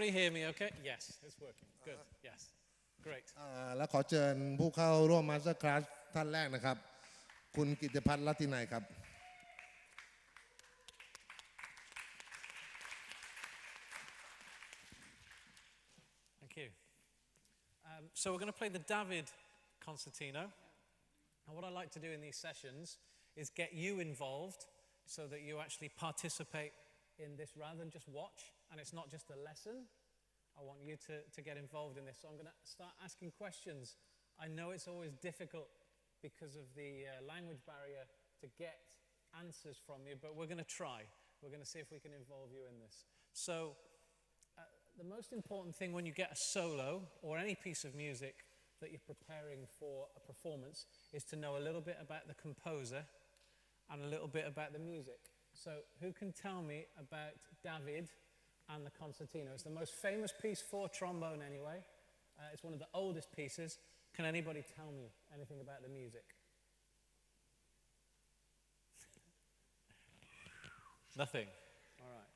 everybody hear me okay? Yes, it's working. Good. Yes. Great. แล้วขอเชิญผู้เข้าร่วมมาสเตอร์คลาสท่านแรกนะครับคุณกิตติพัฒน์รัตตินัยครับ Thank you. So we're going to play the David concertino. And what I like to do in these sessions is get you involved so that you actually participate in this rather than just watch. And it's not just a lesson. I want you to get involved in this. So I'm going to start asking questions. I know it's always difficult because of the language barrier to get answers from you, but we're going to try. We're going to see if we can involve you in this. So the most important thing when you get a solo or any piece of music that you're preparing for a performance is to know a little bit about the composer and a little bit about the music. So who can tell me about David and the concertino? It's the most famous piece for trombone anyway. It's one of the oldest pieces. Can anybody tell me anything about the music? Nothing. All right.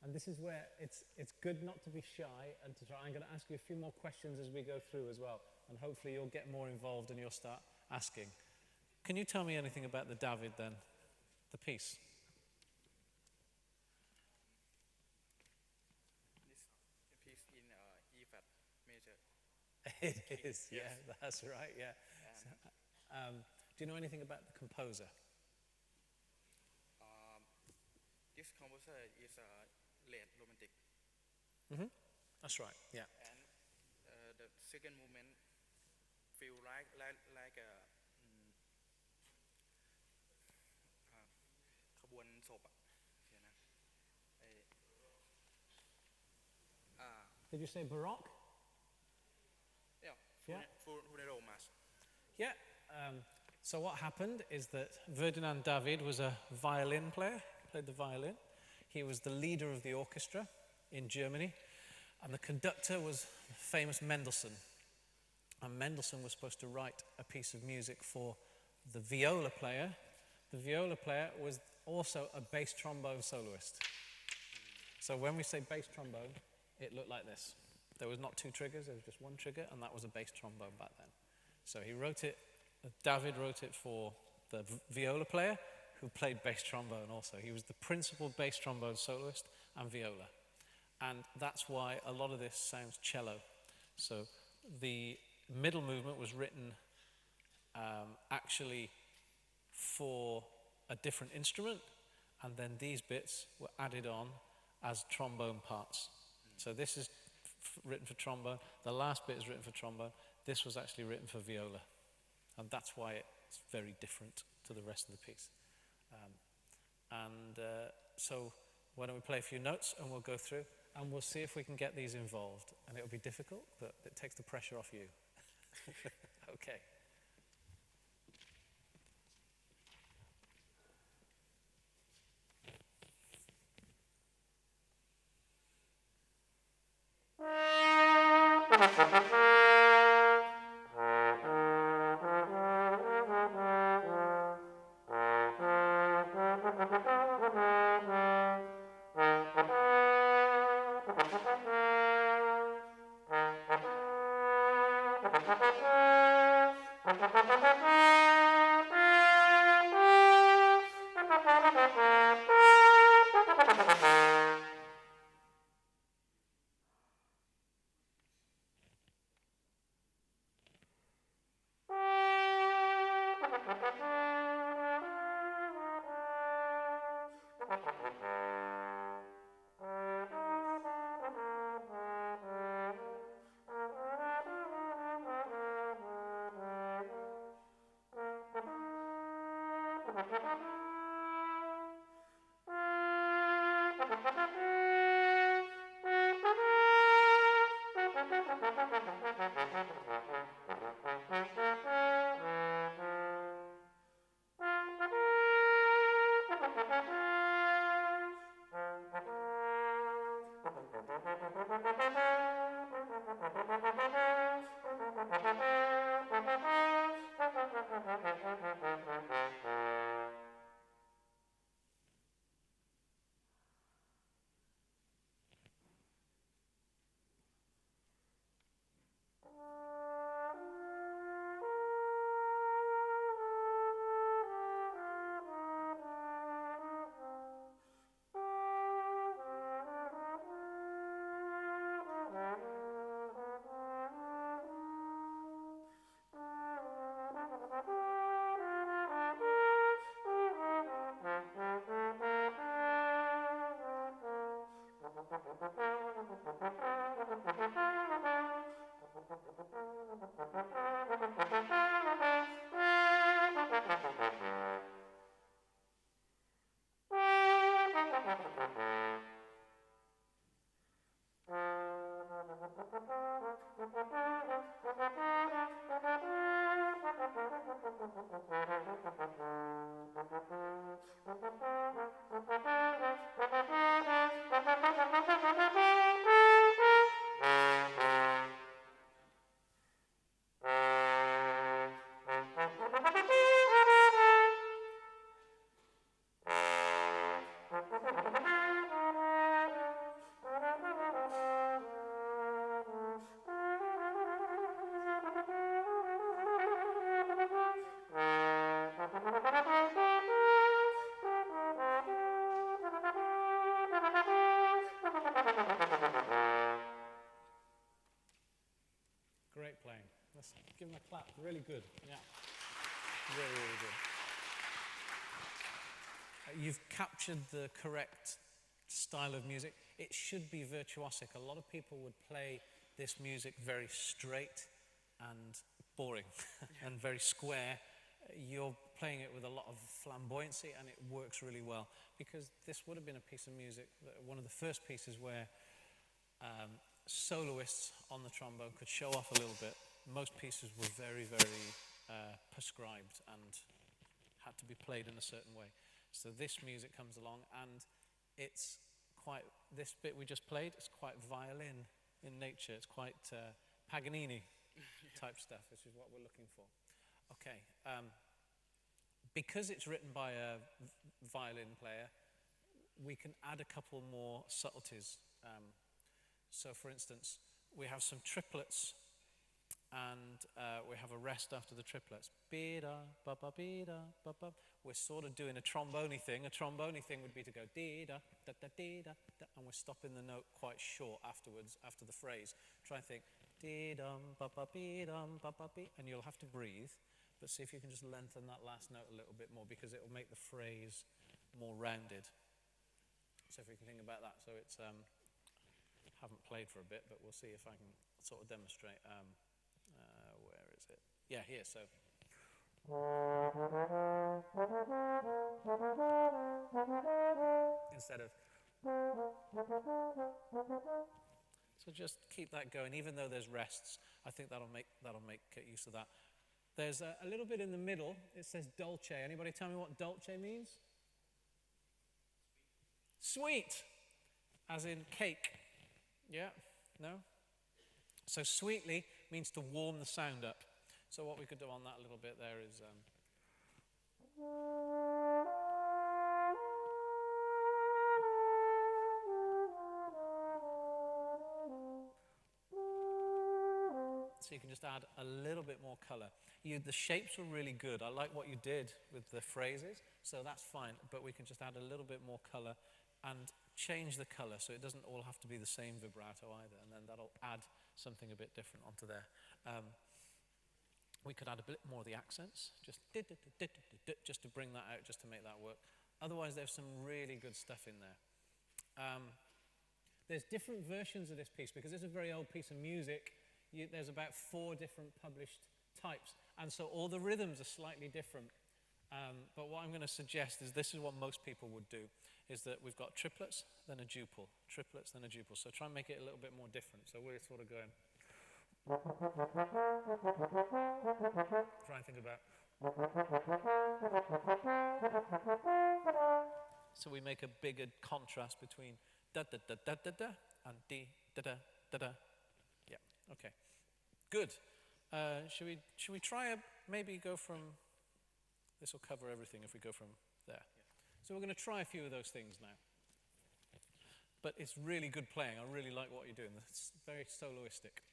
And this is where it's good not to be shy and to try. I'm going to ask you a few more questions as we go through as well. And hopefully you'll get more involved and you'll start asking. Can you tell me anything about the David then? The piece? This piece in E flat major. It is, Yes. yeah, that's right, yeah. So, do you know anything about the composer? This composer is late romantic. Mm-hmm. That's right, yeah. And the second movement feel like a ขบวนศพเดี๋ยวนะ Did you say Baroque? Yeah, Funeral Mass. Yeah. So what happened is that Ferdinand David was a violin player, played the violin. He was the leader of the orchestra in Germany, and the conductor was famous Mendelssohn. And Mendelssohn was supposed to write a piece of music for the viola player. The viola player was also a bass trombone soloist. So when we say bass trombone, it looked like this. There was not two triggers, there was just one trigger, and that was a bass trombone back then. So he wrote it, David wrote it for the viola player, who played bass trombone also. He was the principal bass trombone soloist and viola. And that's why a lot of this sounds cello. So the middle movement was written actually for a different instrument, and then these bits were added on as trombone parts. So this is written for trombone, the last bit is written for trombone, this was actually written for viola. And that's why it's very different to the rest of the piece. So why don't we play a few notes and we'll go through and we'll see if we can get these involved. And it'll be difficult, but it takes the pressure off you. Okay. Great playing. Let's give him a clap. Really good. Yeah. Really, really good. You've captured the correct style of music. It should be virtuosic. A lot of people would play this music very straight and boring and very square. You're playing it with a lot of flamboyancy, and it works really well, because this would have been a piece of music, one of the first pieces where soloists on the trombone could show off a little bit. Most pieces were very, very prescribed and had to be played in a certain way. So this music comes along, and it's quite, this bit we just played, it's quite violin in nature. It's quite Paganini type stuff, which is what we're looking for. Okay, because it's written by a violin player, we can add a couple more subtleties. So for instance, we have some triplets, and we have a rest after the triplets. Be-da, ba-ba, be-da, ba-ba. We're sort of doing a trombone-y thing. A trombone-y thing would be to go dee-da, da-da, dee-da, da, and we're stopping the note quite short afterwards, after the phrase. Try and think, dee-dum, ba-ba, be-dum, ba-ba, be, and you'll have to breathe, but see if you can just lengthen that last note a little bit more, because it will make the phrase more rounded. So if we can think about that. So it's, haven't played for a bit, but we'll see if I can sort of demonstrate. Where is it? Yeah, here, so. Instead of. So just keep that going, even though there's rests. I think that'll get use of that. There's a little bit in the middle. It says dolce. Anybody tell me what dolce means? Sweet, as in cake. Yeah? No? So sweetly means to warm the sound up. So what we could do on that little bit there is... So you can just add a little bit more color. The shapes were really good. I like what you did with the phrases, so that's fine. But we can just add a little bit more color and change the color, so it doesn't all have to be the same vibrato either, and then that'll add something a bit different onto there. We could add a bit more of the accents, just to bring that out, just to make that work. Otherwise, there's some really good stuff in there. There's different versions of this piece, because it's a very old piece of music. There's about 4 different published types, and so all the rhythms are slightly different. But what I'm going to suggest is this is what most people would do, is that we've got triplets, then a duple, triplets, then a duple. So try and make it a little bit more different. So we're sort of going. Try and think about. So we make a bigger contrast between da da da da da da and dee da da da da. Yeah. Okay. Good. Should we try maybe go from? This will cover everything if we go from there. Yeah. So we're going to try a few of those things now. But it's really good playing. I really like what you're doing. It's very soloistic.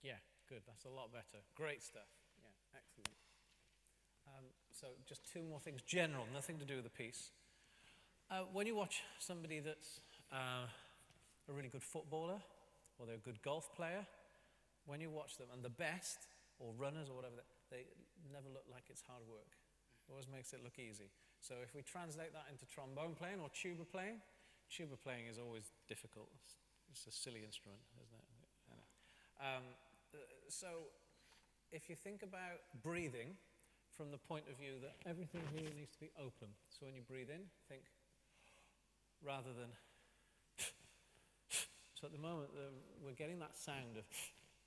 Yeah, good. That's a lot better. Great stuff. Yeah, excellent. So just two more things, general, nothing to do with the piece. When you watch somebody that's a really good footballer, or they're a good golf player, when you watch them, and the best, or runners, or whatever, they never look like it's hard work. It always makes it look easy. So if we translate that into trombone playing or tuba playing is always difficult. It's a silly instrument, isn't it? So if you think about breathing from the point of view that everything here needs to be open. So when you breathe in, think rather than so at the moment we're getting that sound of,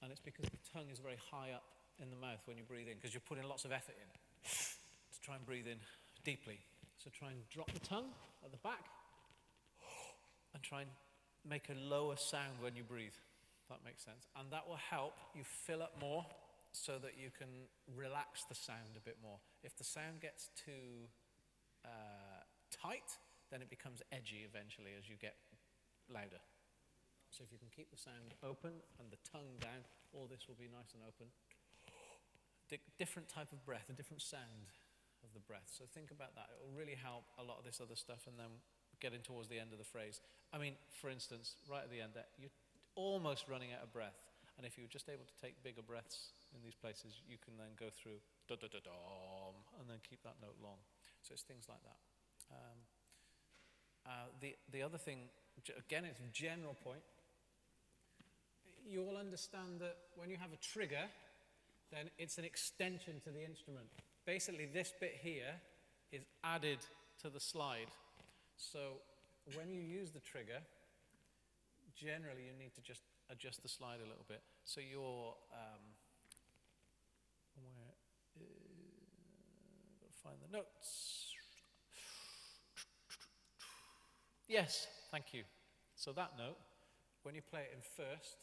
and it's because the tongue is very high up in the mouth when you breathe in, because you're putting lots of effort in to try and breathe in deeply. So try and drop the tongue at the back and try and make a lower sound when you breathe. That makes sense. And that will help you fill up more so that you can relax the sound a bit more. If the sound gets too tight, then it becomes edgy eventually as you get louder. So if you can keep the sound open and the tongue down, all this will be nice and open. Different type of breath, a different sound of the breath. So think about that. It will really help a lot of this other stuff, and then getting towards the end of the phrase. I mean, for instance, right at the end there, you're almost running out of breath. And if you're just able to take bigger breaths in these places, you can then go through da-da-da-dom, and then keep that note long. So it's things like that. The other thing, again, it's a general point. You all understand that when you have a trigger, then it's an extension to the instrument. Basically, this bit here is added to the slide. So when you use the trigger, generally you need to just adjust the slide a little bit. So you're, find the notes. Yes, thank you. So that note, when you play it in first,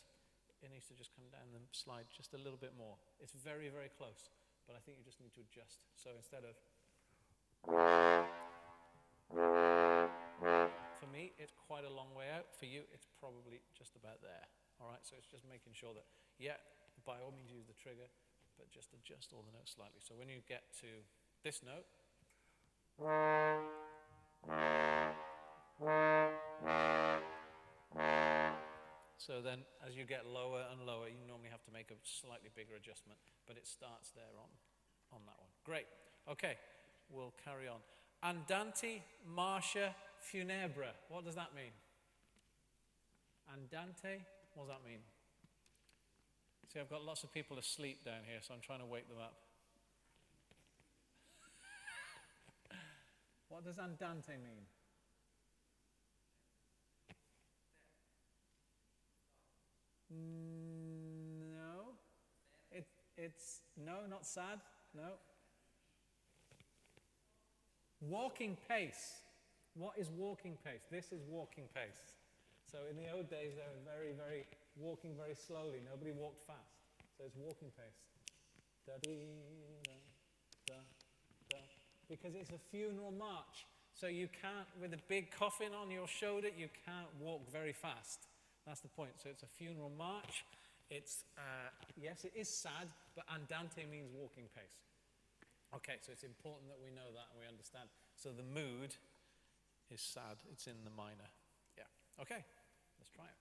it needs to just come down the slide just a little bit more. It's very, very close, but I think you just need to adjust. So instead of, for me, it's quite a long way out. For you, it's probably just about there. All right, so it's just making sure that, yeah, by all means use the trigger, but just adjust all the notes slightly. So when you get to this note, so then as you get lower and lower, you normally have to make a slightly bigger adjustment, but it starts there on that one. Great. Okay, we'll carry on. Andante, marcia, funebra. What does that mean? Andante, what does that mean? See, I've got lots of people asleep down here, so I'm trying to wake them up. What does andante mean? No. It's no, not sad. No. Walking pace. What is walking pace? This is walking pace. So in the old days, they were very, very walking very slowly. Nobody walked fast. So it's walking pace. Da-dee-da, da-da. Because it's a funeral march. So you can't, with a big coffin on your shoulder, you can't walk very fast. That's the point. So it's a funeral march. It's, yes, it is sad, but andante means walking pace. Okay, so it's important that we know that and we understand. So the mood is sad. It's in the minor. Yeah. Okay, let's try it.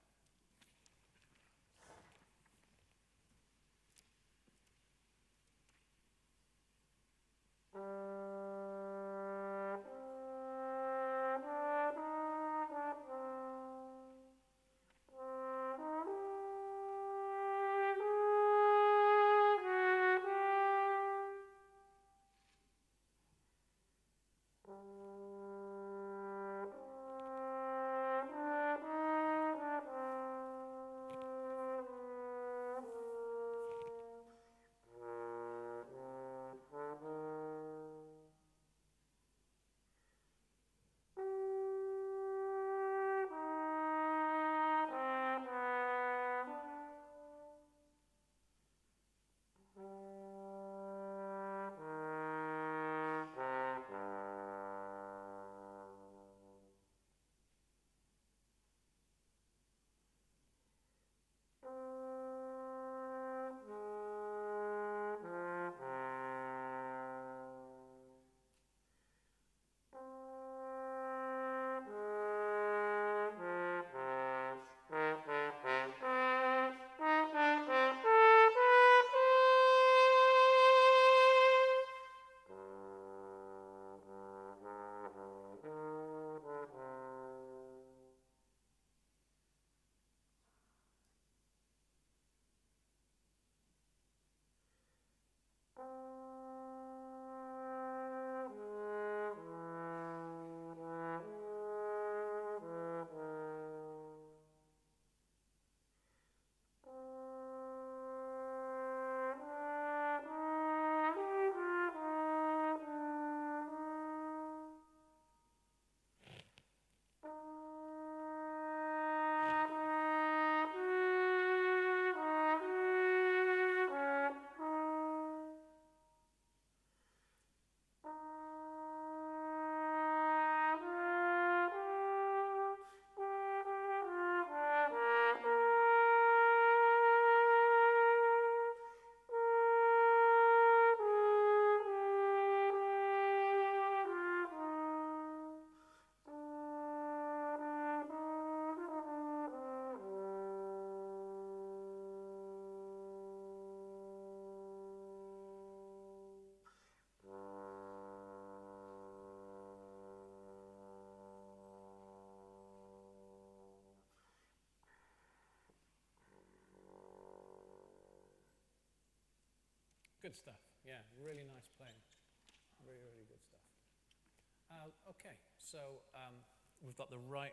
Good stuff. Yeah, really nice playing. Really, really good stuff. Okay, so we've got the right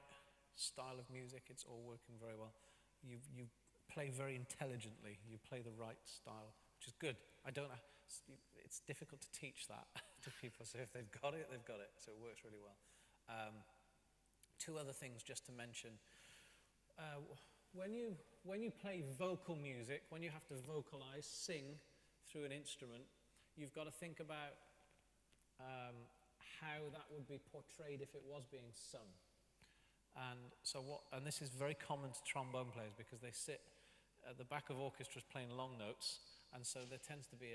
style of music. It's all working very well. You play very intelligently. You play the right style, which is good. I don't. It's difficult to teach that to people. So if they've got it, they've got it. So it works really well. Two other things just to mention. When you play vocal music, when you have to vocalize, sing through an instrument, you've got to think about how that would be portrayed if it was being sung. And this is very common to trombone players because they sit at the back of orchestras playing long notes, and so there tends to be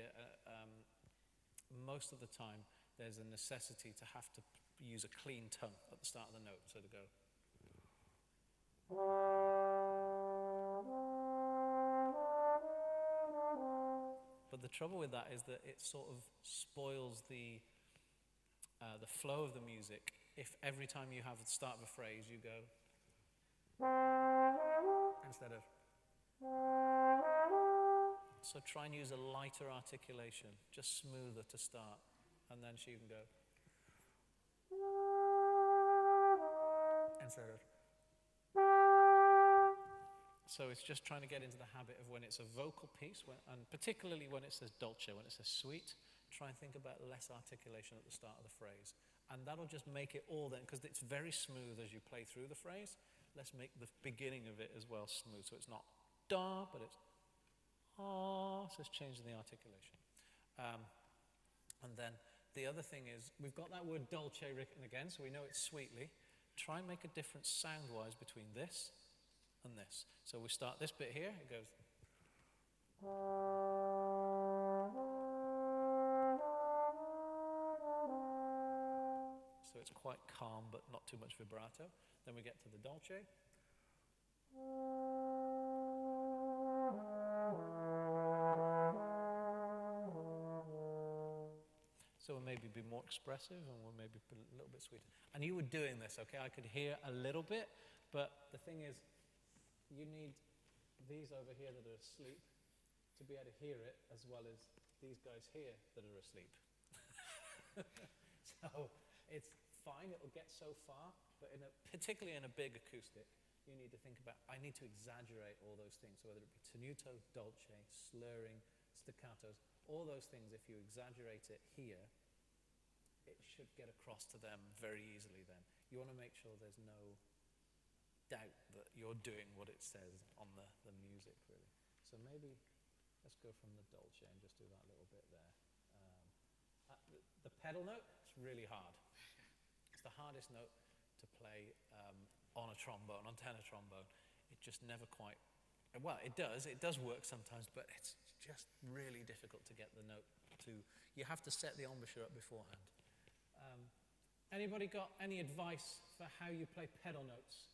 most of the time there's a necessity to have to use a clean tongue at the start of the note, so to go. But the trouble with that is that it sort of spoils the flow of the music if every time you have the start of a phrase you go instead of. So try and use a lighter articulation, just smoother to start, and then you can go instead of. So it's just trying to get into the habit of when it's a vocal piece, and particularly when it says dolce, when it says sweet, try and think about less articulation at the start of the phrase. And that'll just make it all then, because it's very smooth as you play through the phrase. Let's make the beginning of it as well smooth. So it's not da, but it's ah, so it's changing the articulation. And then the other thing is, we've got that word dolce written again, so we know it's sweetly. Try and make a difference sound-wise between this and this. So we start this bit here, it goes. So it's quite calm, but not too much vibrato. Then we get to the dolce. So we'll maybe be more expressive and we'll maybe be a little bit sweeter. And you were doing this, okay? I could hear a little bit, but the thing is, you need these over here that are asleep to be able to hear it as well as these guys here that are asleep. So it's fine, it'll get so far, but particularly in a big acoustic, you need to think about, I need to exaggerate all those things. So whether it be tenuto, dolce, slurring, staccatos, all those things, if you exaggerate it here, it should get across to them very easily then. You want to make sure there's no doubt that you're doing what it says on the music, really. So maybe let's go from the dolce and just do that little bit there. The pedal note, it's really hard. It's the hardest note to play on a trombone, on tenor trombone. It just never quite, well, it does work sometimes, but it's just really difficult to get the note to, you have to set the embouchure up beforehand. Anybody got any advice for how you play pedal notes?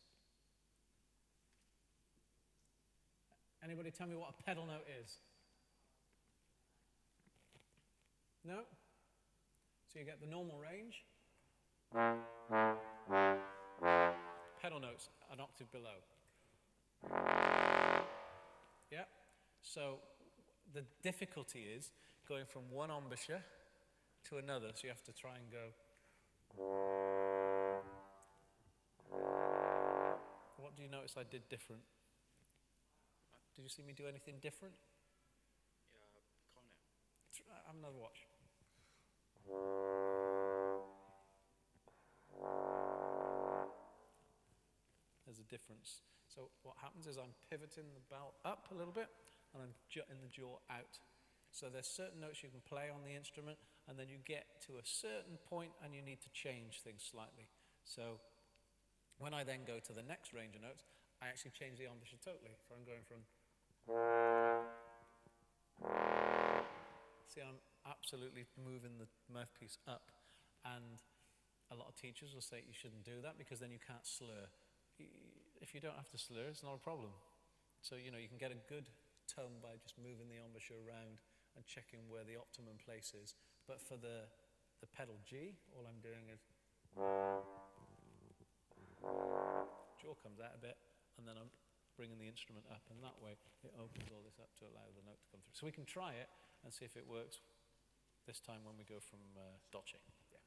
Anybody tell me what a pedal note is? No? So you get the normal range. Pedal notes an octave below. Yeah? So the difficulty is going from one embouchure to another, so you have to try and go. What do you notice I did different? Did you see me do anything different? Yeah, corner. Have another watch. There's a difference. So what happens is I'm pivoting the bell up a little bit and I'm jutting the jaw out. So there's certain notes you can play on the instrument, and then you get to a certain point and you need to change things slightly. So when I then go to the next range of notes, I actually change the embouchure totally. So I'm going from. See, I'm absolutely moving the mouthpiece up, and a lot of teachers will say you shouldn't do that because then you can't slur. If you don't have to slur, it's not a problem. So, you can get a good tone by just moving the embouchure around and checking where the optimum place is. But for the pedal G, all I'm doing is jaw comes out a bit, and then I'm bringing the instrument up, and that way it opens all this up to allow the note to come through. So we can try it and see if it works this time when we go from Dolce. Yeah.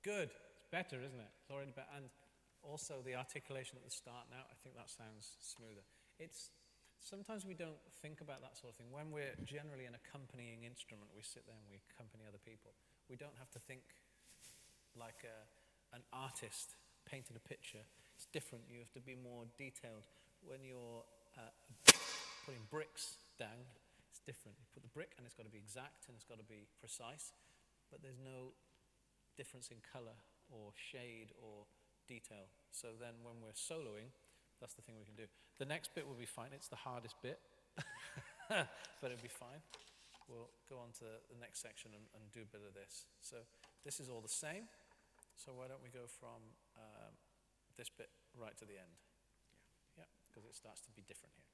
Good. It's better, isn't it? It's already better. And also the articulation at the start now, I think that sounds smoother. It's sometimes we don't think about that sort of thing. When we're generally an accompanying instrument, we sit there and we accompany other people. We don't have to think like an artist painted a picture. It's different. You have to be more detailed. When you're putting bricks down, it's different. You put the brick and it's got to be exact and it's got to be precise, but there's no difference in color or shade or detail. So then when we're soloing, that's the thing we can do. The next bit will be fine. It's the hardest bit, but it'll be fine. We'll go on to the next section and do a bit of this. So this is all the same. So why don't we go from this bit right to the end? Yeah, because it starts to be different here.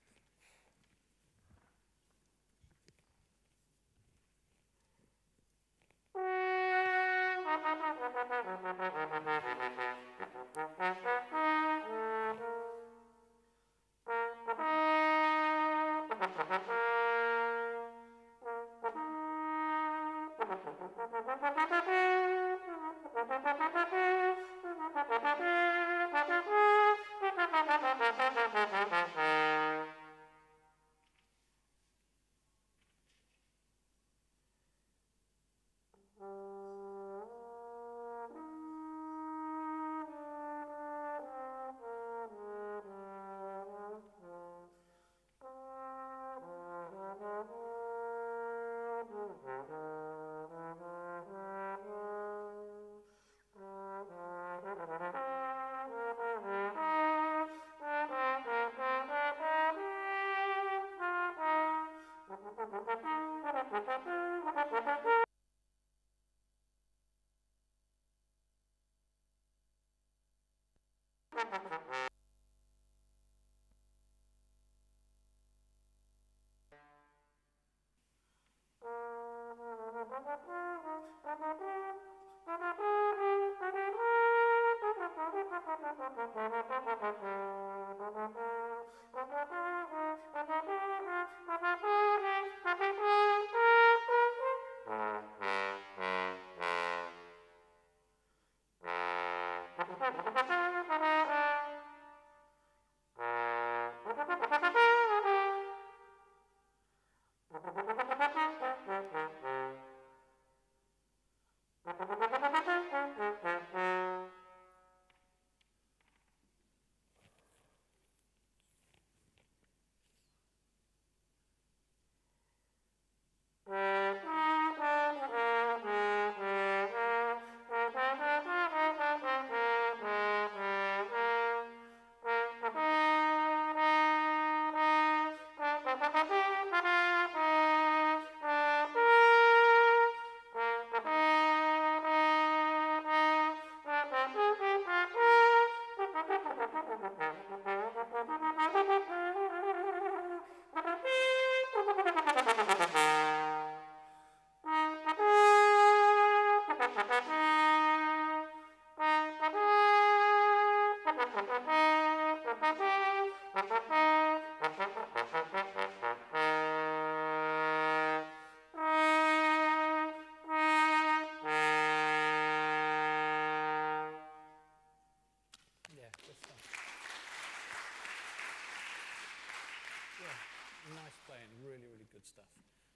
Yeah, nice playing, really, really good stuff.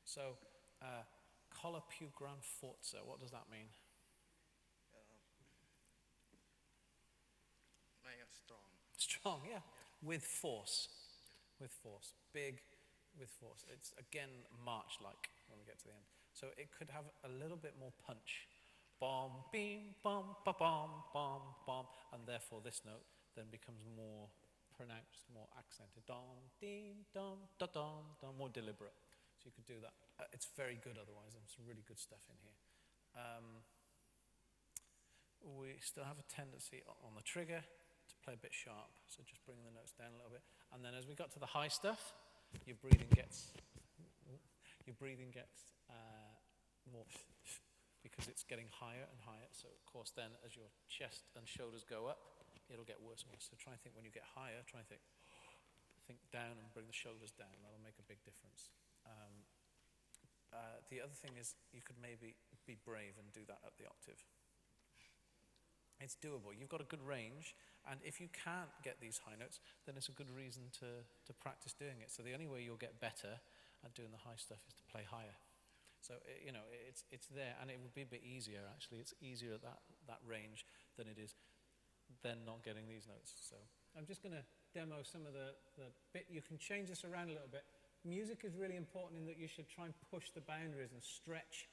So, Colla più gran forza, what does that mean? Strong. Strong, yeah. With force. With force. Big with force. It's again march-like when we get to the end. So it could have a little bit more punch. Bom, beam, bom, ba bom, bom, bom. And therefore this note then becomes more pronounced, more accented. Dom, ding, dom, da dom, dom, more deliberate. So you could do that. It's very good otherwise. There's some really good stuff in here. We still have a tendency on the trigger to play a bit sharp, so just bringing the notes down a little bit. And then as we got to the high stuff, your breathing gets more because it's getting higher and higher. So of course then as your chest and shoulders go up, it'll get worse and worse. So try and think when you get higher, try and think down and bring the shoulders down. That'll make a big difference. The other thing is you could maybe be brave and do that at the octave. It's doable. You've got a good range, and if you can't get these high notes, then it's a good reason to practice doing it. So the only way you'll get better at doing the high stuff is to play higher. So, you know, it's there, and it would be a bit easier, actually. It's easier at that range than it is then not getting these notes. So I'm just going to demo some of the bit. You can change this around a little bit. Music is really important in that you should try and push the boundaries and stretch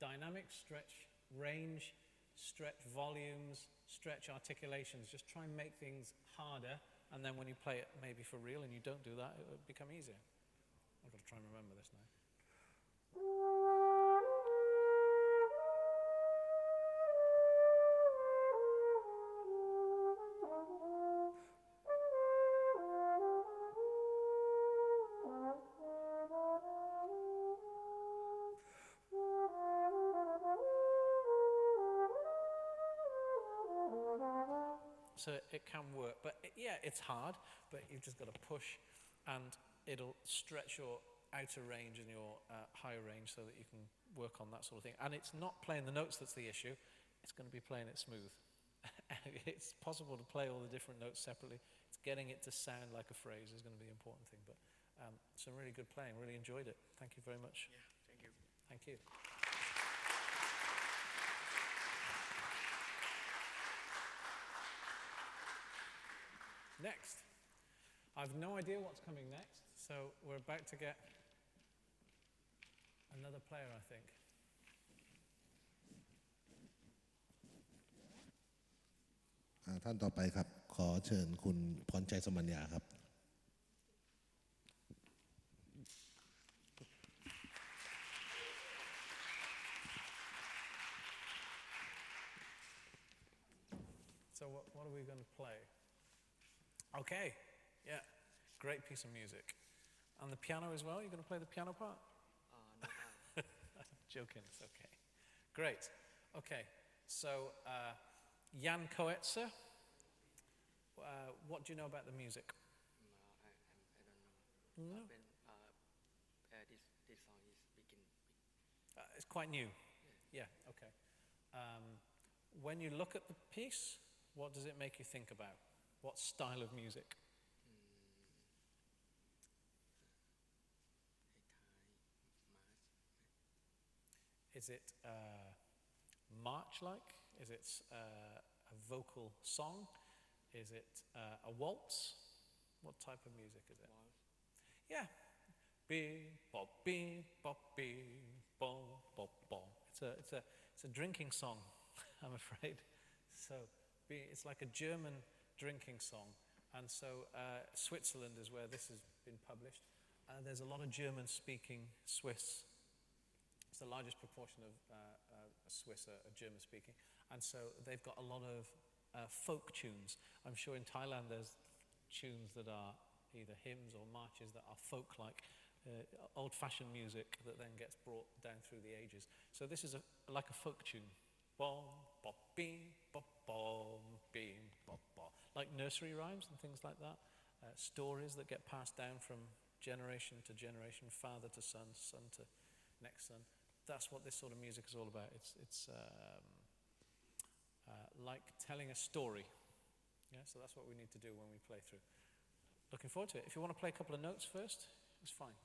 dynamics, stretch range, stretch volumes, stretch articulations. Just try and make things harder, and then when you play it maybe for real and you don't do that, it will become easier. I've got to try and remember this now. So it can work, but yeah, it's hard, but you've just got to push, and it'll stretch your outer range and your higher range so that you can work on that sort of thing. And it's not playing the notes that's the issue, it's going to be playing it smooth. It's possible to play all the different notes separately. It's getting it to sound like a phrase is going to be the important thing, but some really good playing, really enjoyed it. Thank you very much. Yeah, thank you. Thank you. Next. I've no idea what's coming next, so we're about to get another player, I think. ท่านต่อไปครับขอเชิญคุณพรชัยสมัญญาครับ So what are we going to play? Okay, yeah, great piece of music. And the piano as well? You're going to play the piano part? No. Joking, it's okay. Great. Okay, so Jan Koetzer, what do you know about the music? I don't know. No? This song is begin. It's quite new. Yeah, okay. When you look at the piece, what does it make you think about? What style of music? Is it march-like? Is it a vocal song? Is it a waltz? What type of music is it? Waltz. Yeah. Beep, bop, beep, bop, beep, bop, bop, bop. It's a drinking song, I'm afraid. So it's like a German drinking song. And so Switzerland is where this has been published. There's a lot of German-speaking Swiss. It's the largest proportion of Swiss are German-speaking. And so they've got a lot of folk tunes. I'm sure in Thailand there's tunes that are either hymns or marches that are folk-like, old-fashioned music that then gets brought down through the ages. So this is like a folk tune. Bom, bop, beam, bop, bom, beam, bop, bop. Like nursery rhymes and things like that. Stories that get passed down from generation to generation, father to son, son to next son. That's what this sort of music is all about. It's like telling a story. Yeah, so that's what we need to do when we play through. looking forward to it. If you want to play a couple of notes first, it's fine.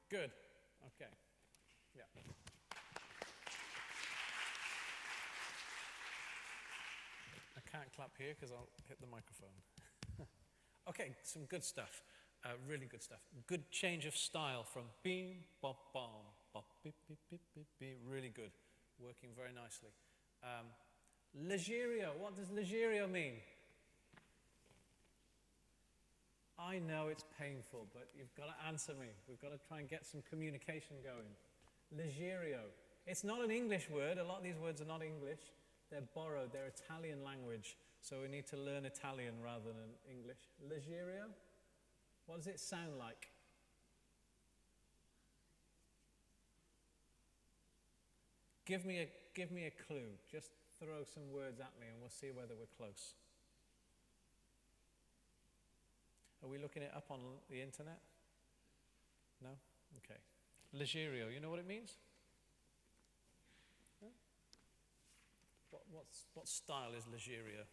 Good. Okay. Yeah. I can't clap here because I'll hit the microphone. Okay, some good stuff. Really good stuff. Good change of style from beam, bop, bom, bop, beep, beep, beep, beep, beep. Really good. Working very nicely. Leggerio. What does leggerio mean? I know it's painful, but you've got to answer me. We've got to try and get some communication going. Leggerio. It's not an English word. A lot of these words are not English. They're borrowed. They're Italian language. So we need to learn Italian rather than English. Leggerio? What does it sound like? Give me a clue. Just throw some words at me and we'll see whether we're close. Are we looking it up on the internet? No? Okay. Leggerio, you know what it means? No? What style is Leggerio?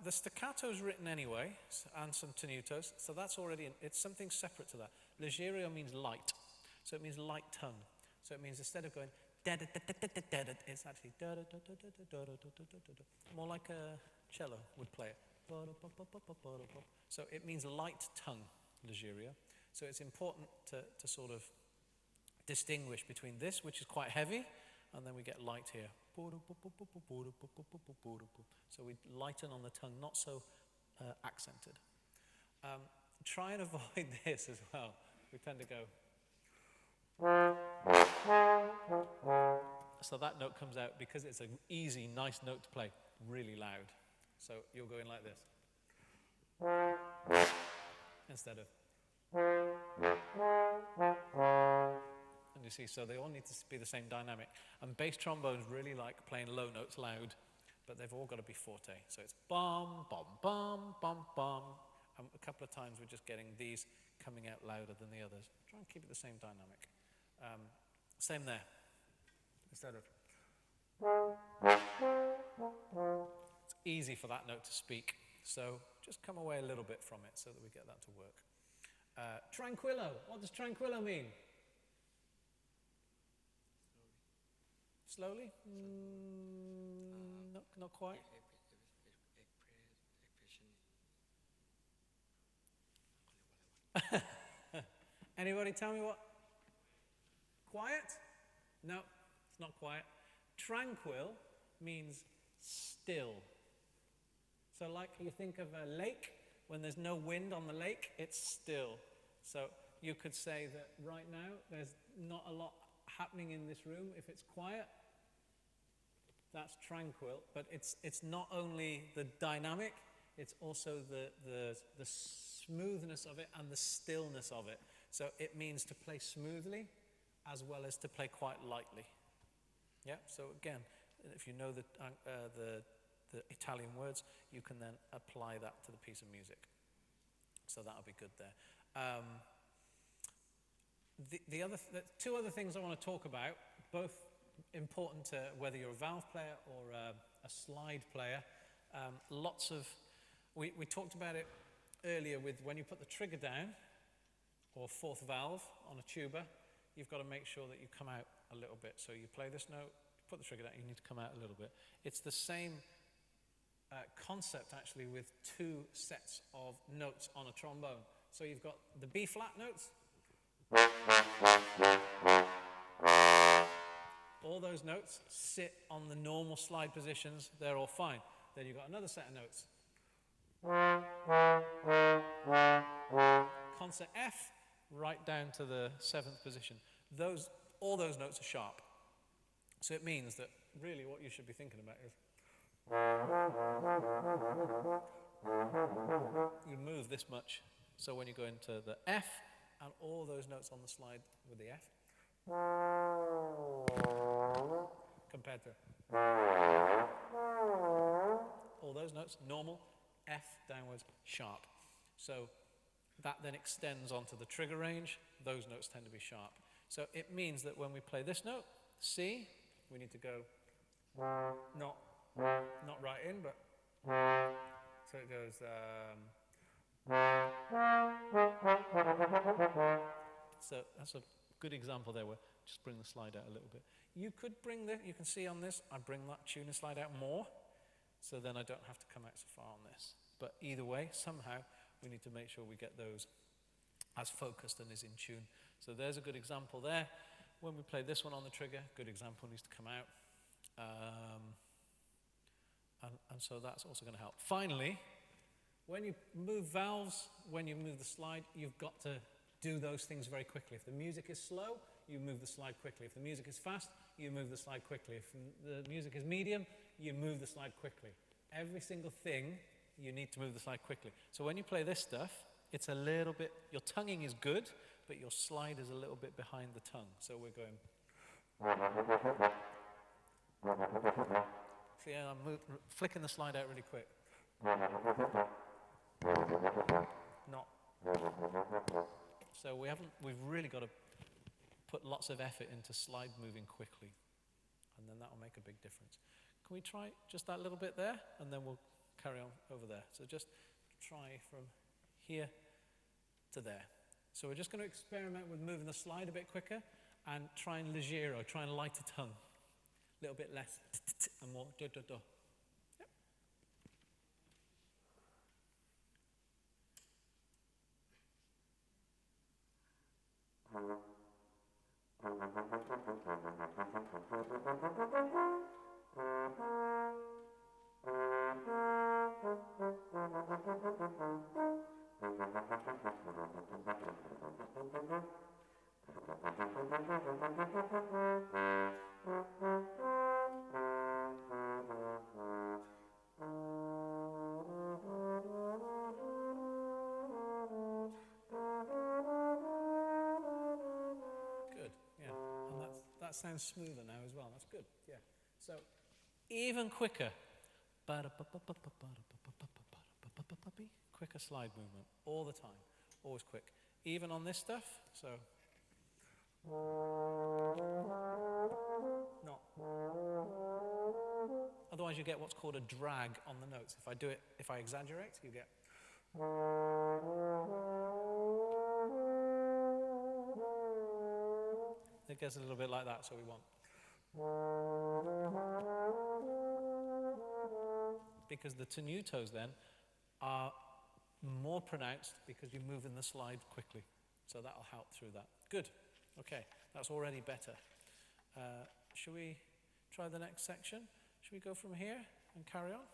The staccato is written anyway, and some tenutos, so that's already, it's something separate to that. Leggerio means light, so it means light tongue. So it means instead of going it's actually more like a cello would play it. So it means light tongue, Leggerio. So it's important to sort of distinguish between this, which is quite heavy, and then we get light here. So we lighten on the tongue, not so accented. Try and avoid this as well. We tend to go. So that note comes out, because it's an easy, nice note to play, really loud. So you're going like this. Instead of. And you see, so they all need to be the same dynamic. And bass trombones really like playing low notes loud, but they've all got to be forte. So it's bum, bum, bum, bum, bum. And a couple of times we're just getting these coming out louder than the others. Try and keep it the same dynamic. Same there. Instead of. It's easy for that note to speak. So just come away a little bit from it so that we get that to work. Tranquillo. What does tranquillo mean? Slowly? Not quite. Anybody tell me what? Quiet? No, it's not quiet. Tranquil means still. So like you think of a lake, when there's no wind on the lake, it's still. So you could say that right now there's not a lot happening in this room. If it's quiet, that's tranquil. But it's not only the dynamic, it's also the smoothness of it and the stillness of it. So it means to play smoothly as well as to play quite lightly. Yeah, so again, if you know the Italian words, you can then apply that to the piece of music. So that'll be good there. Two other things I want to talk about, both important to whether you're a valve player or a slide player. We talked about it earlier with when you put the trigger down, or fourth valve on a tuba, you've got to make sure that you come out a little bit. So you play this note, put the trigger down, you need to come out a little bit. It's the same concept actually with two sets of notes on a trombone. So you've got the B flat notes. All those notes sit on the normal slide positions, they're all fine. Then you've got another set of notes. Concert F, right down to the 7th position. All those notes are sharp. So it means that really what you should be thinking about is you move this much. So when you go into the F and all those notes on the slide with the F, compared to all those notes, normal, F downwards, sharp. So that then extends onto the trigger range. Those notes tend to be sharp. So it means that when we play this note, C, we need to go not right in, but so it goes. So that's a good example there. Where just bring the slide out a little bit. You could bring you can see on this, I bring that tuner slide out more, so then I don't have to come out so far on this. But either way, somehow we need to make sure we get those as focused and as in tune. So there's a good example there. When we play this one on the trigger, good example needs to come out. And so that's also going to help. Finally, when you move valves, when you move the slide, you've got to do those things very quickly. If the music is slow, you move the slide quickly. If the music is fast, you move the slide quickly. If the music is medium, you move the slide quickly. Every single thing, you need to move the slide quickly. So when you play this stuff, it's a little bit, your tonguing is good, but your slide is a little bit behind the tongue. So we're going. So yeah, I'm flicking the slide out really quick. Not. So we've really got to put lots of effort into slide moving quickly, and then that will make a big difference. Can we try just that little bit there, and then we'll carry on over there. So just try from here to there. So we're just going to experiment with moving the slide a bit quicker and try and leggero, try and lighter tongue. A little bit less and more do, do, do. Yep. That sounds smoother now as well. That's good. Yeah. So even quicker. Quicker slide movement all the time. Always quick. Even on this stuff. So not. Otherwise you get what's called a drag on the notes. If I exaggerate, you get. It gets a little bit like that, so we want. Because the tenutos then are more pronounced because you're moving the slide quickly. So that'll help through that. Good. Okay, that's already better. Should we try the next section? Should we go from here and carry on?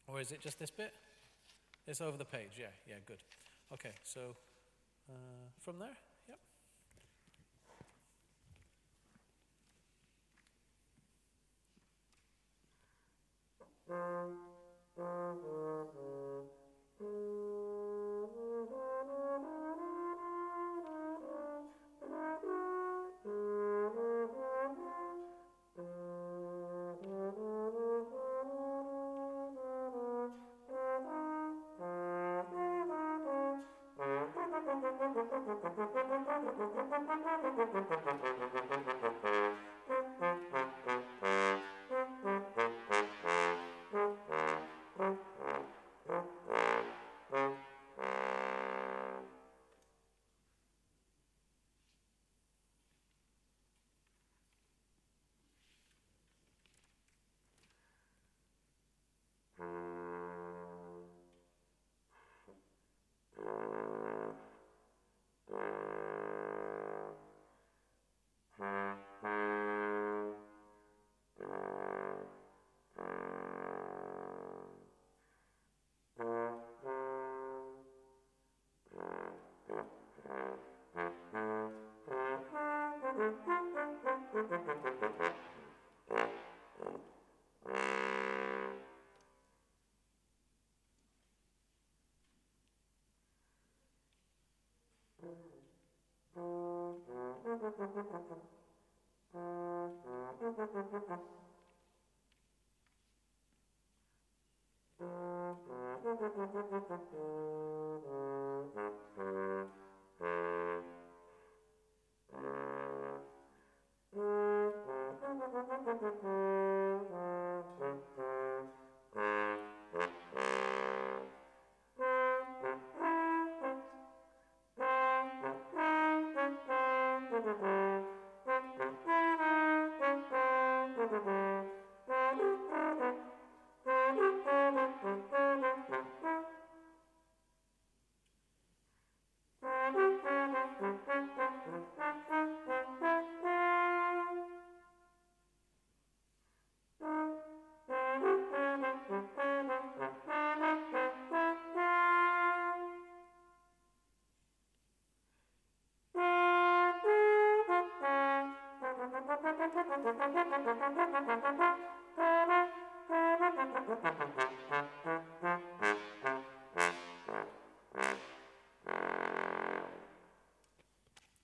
Or is it just this bit? It's over the page, yeah, good. Okay, so from there, yep.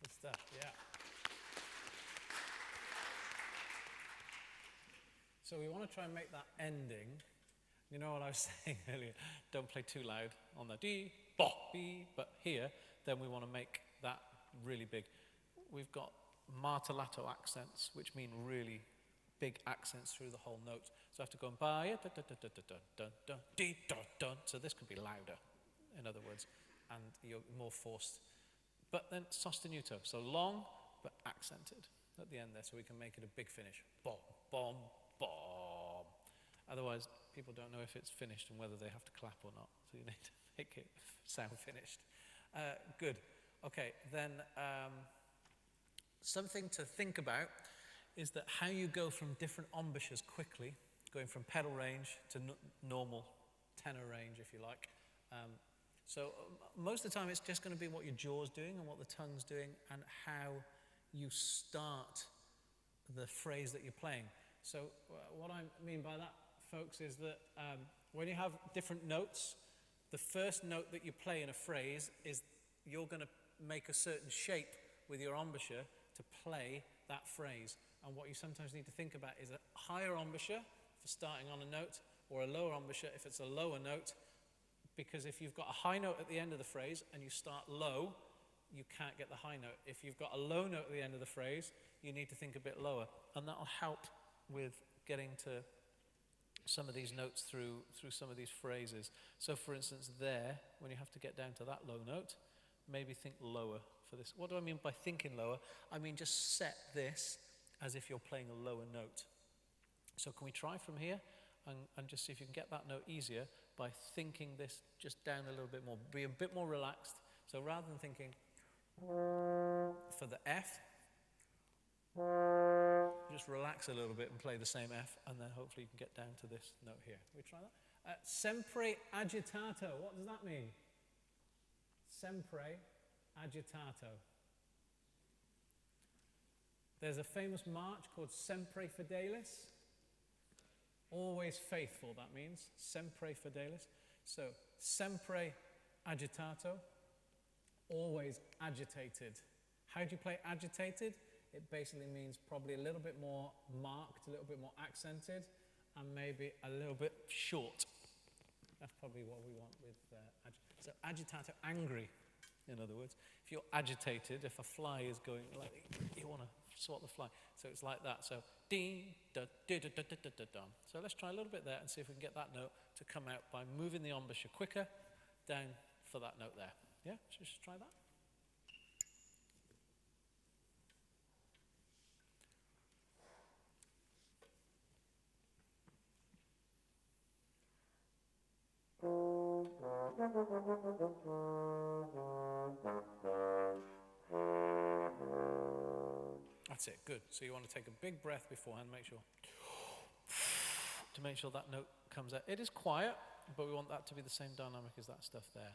Good stuff, yeah. So we want to try and make that ending. You know what I was saying earlier? Don't play too loud on the D, bo, B, but here, then we want to make that really big. We've got martellato accents, which mean really big accents through the whole note. So I have to go and buy it, so this could be louder, in other words, and you're more forced. But then sostenuto, so long but accented at the end there, so we can make it a big finish. Bom, bom, bom. Otherwise, people don't know if it's finished and whether they have to clap or not. So you need to make it sound finished. Good. Okay, then something to think about is that how you go from different embouchures quickly, going from pedal range to normal tenor range, if you like. Most of the time it's just going to be what your jaw's doing and what the tongue's doing and how you start the phrase that you're playing. So what I mean by that, folks, is that when you have different notes, the first note that you play in a phrase is you're going to make a certain shape with your embouchure to play that phrase. And what you sometimes need to think about is a higher embouchure for starting on a note, or a lower embouchure if it's a lower note, because if you've got a high note at the end of the phrase and you start low, you can't get the high note. If you've got a low note at the end of the phrase, you need to think a bit lower, and that'll help with getting to some of these notes through some of these phrases. So for instance there, when you have to get down to that low note, maybe think lower for this. What do I mean by thinking lower? I mean just set this as if you're playing a lower note. So can we try from here and just see if you can get that note easier by thinking this just down a little bit more, be a bit more relaxed. So rather than thinking for the F, just relax a little bit and play the same F, and then hopefully you can get down to this note here. We try that? Sempre agitato, what does that mean? Sempre agitato. There's a famous march called Sempre Fidelis. Always faithful, that means. Sempre Fidelis. So, sempre agitato, always agitated. How do you play agitated? It basically means probably a little bit more marked, a little bit more accented, and maybe a little bit short. That's probably what we want with so agitato, angry, in other words. If you're agitated, if a fly is going, like, you want to swat the fly. So it's like that. So, dee, da, da, da, da, da, da, da. So let's try a little bit there and see if we can get that note to come out by moving the embouchure quicker down for that note there. Yeah, should we just try that? That's it, good. So you want to take a big breath beforehand, make sure that note comes out. It is quiet, but we want that to be the same dynamic as that stuff there.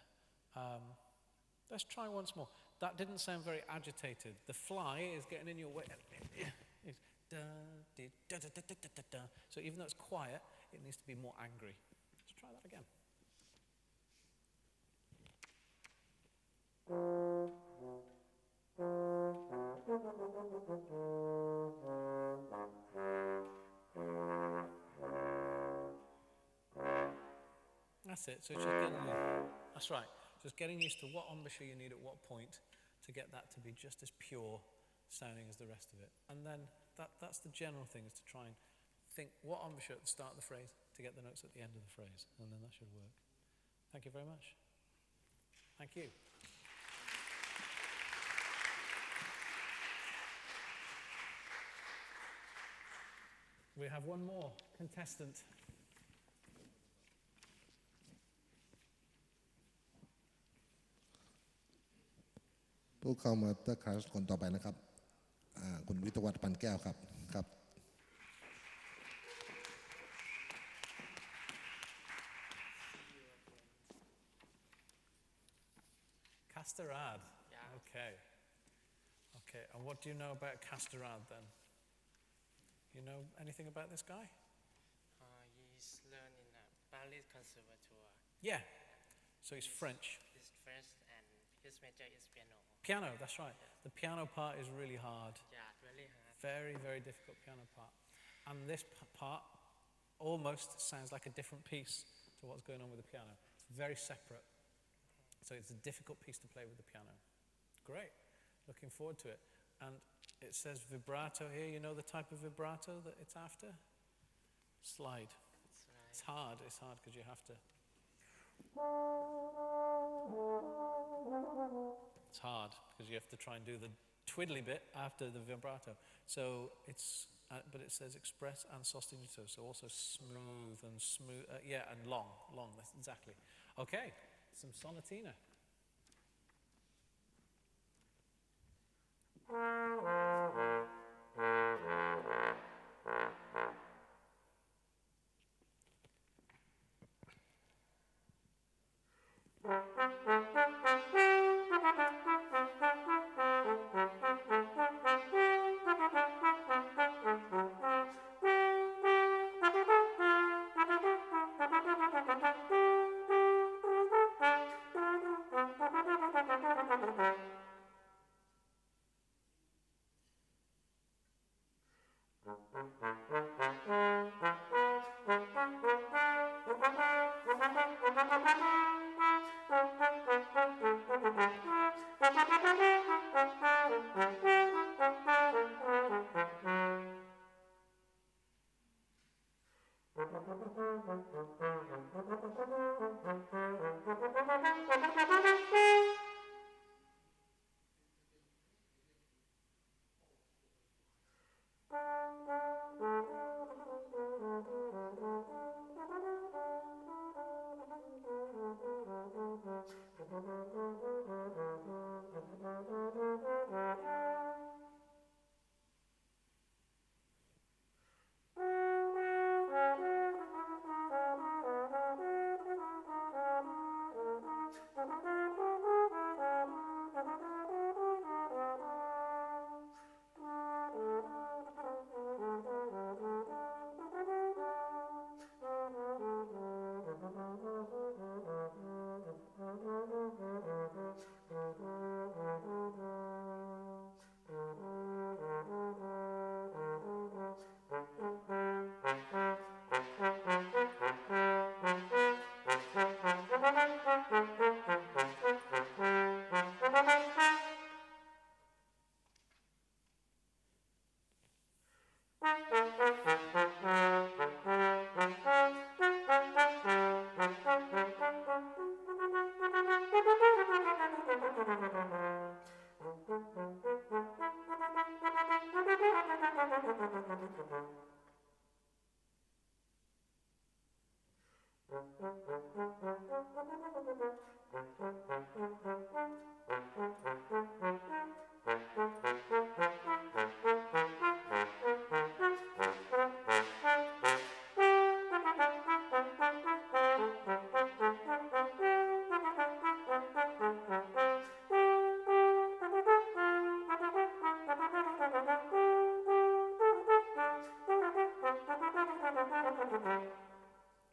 Let's try once more. That didn't sound very agitated. The fly is getting in your way. It's da, di, da, da, da, da, da, da. So even though it's quiet, it needs to be more angry. Let's try that again. That's it. So it's just getting that's right. Just getting used to what embouchure you need at what point to get that to be just as pure sounding as the rest of it. And then that's the general thing, is to try and think what embouchure at the start of the phrase to get the notes at the end of the phrase, and then that should work. Thank you very much. Thank you. We have one more contestant.ผู้เข้ามาสเตอร์คลาสคนต่อไปนะครับคุณวิทยาวัฒน์ปันแก้วครับครับ Castorade. Yeah. Okay. Okay. And what do you know about Castorade then? You know anything about this guy? He's learned in Paris Conservatoire. Yeah. So he's French. He's French and his major is piano. Piano, that's right. Yeah. The piano part is really hard. Yeah, really hard. Very, very difficult piano part. And this part almost sounds like a different piece to what's going on with the piano. It's very separate. So it's a difficult piece to play with the piano. Great. Looking forward to it. And it says vibrato here. You know the type of vibrato that it's after? Slide. That's right. It's hard. It's hard because you have to. It's hard because you have to try and do the twiddly bit after the vibrato. So it's, but it says express and sostenuto. So also smooth and smooth. Yeah, and long. That's exactly. Okay. Some sonatina.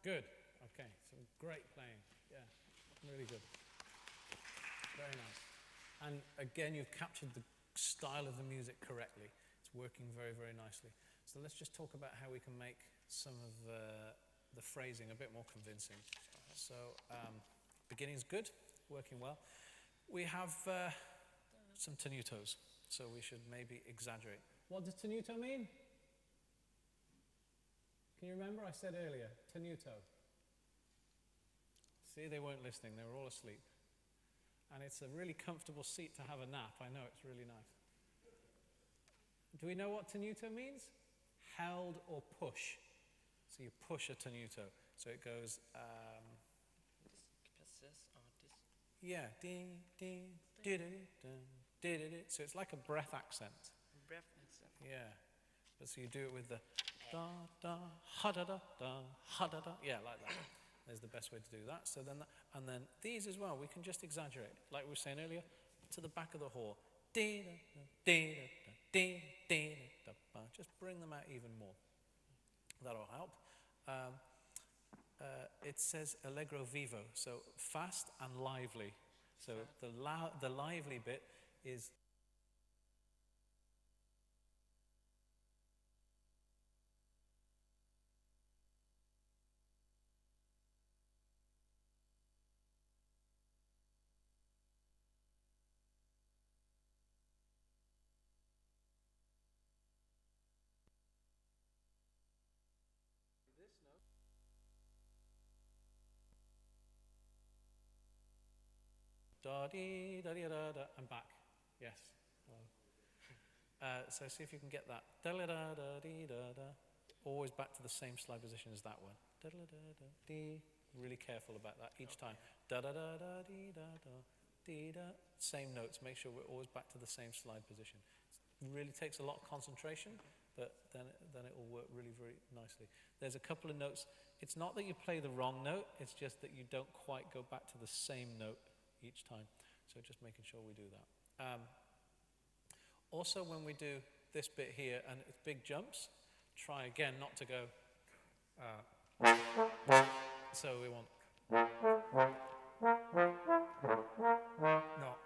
Good. Okay, some great playing. Yeah, really good. Very nice. And again, you've captured the style of the music correctly. It's working very, very nicely. So let's just talk about how we can make some of the phrasing a bit more convincing. So beginning's good, working well. We have some tenutos, so we should maybe exaggerate. What does tenuto mean? Can you remember? I said earlier, tenuto. See, they weren't listening. They were all asleep. And it's a really comfortable seat to have a nap. I know, it's really nice. Do we know what tenuto means? Held or push. So you push a tenuto. So it goes... This or this? yeah. So it's like a breath accent. Breath accent. Yeah. But so you do it with the da da ha da da da ha da da. Yeah, like that. There's the best way to do that. So then, and then these as well, we can just exaggerate, like we were saying earlier, to the back of the whore. Just bring them out even more. That'll help. It says allegro vivo, so fast and lively. So the lively bit is... Da dee da dee da da, and back. Yes. So see if you can get that. Da da da da dee da da. Always back to the same slide position as that one. Da da da da dee. Really careful about that each time. Da da da da dee da da dee da. Same notes. Make sure we're always back to the same slide position. It really takes a lot of concentration, but then it will work really very nicely. There's a couple of notes. It's not that you play the wrong note. It's just that you don't quite go back to the same note each time. So just making sure we do that. Also, when we do this bit here, and it's big jumps, try again not to go... so we want... No.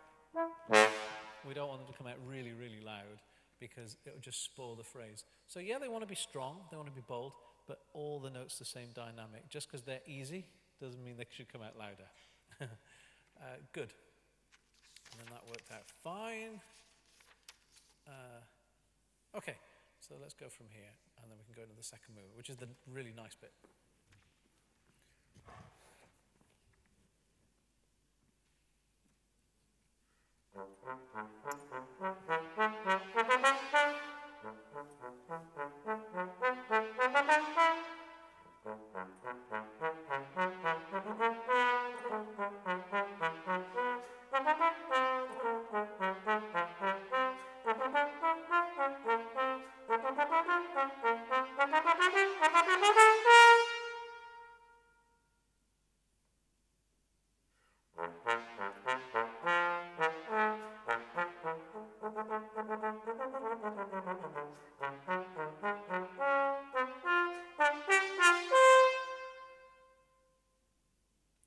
We don't want them to come out really, really loud, because it will just spoil the phrase. So yeah, they want to be strong, they want to be bold, but all the notes the same dynamic. Just because they're easy doesn't mean they should come out louder. Good. And then that worked out fine. Okay, so let's go from here, and then we can go to the second movement, which is the really nice bit.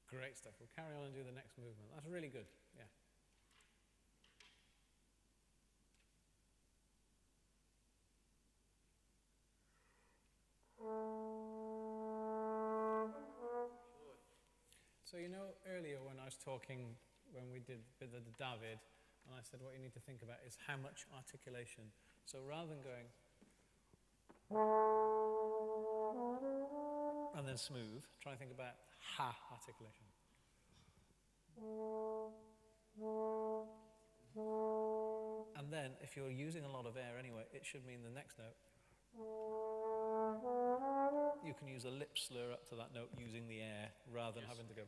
Great stuff. We'll carry on and do the next movement. That's really good. Yeah. So you know earlier when I was talking, when we did the David, and I said what you need to think about is how much articulation. So rather than going and then smooth, try and think about ha articulation. And then if you're using a lot of air anyway, it should mean the next note you can use a lip slur up to that note using the air rather than having to go.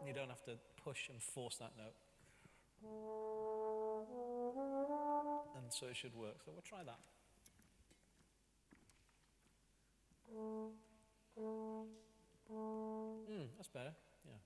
You don't have to push and force that note. And so it should work. So we'll try that. That's better, yeah.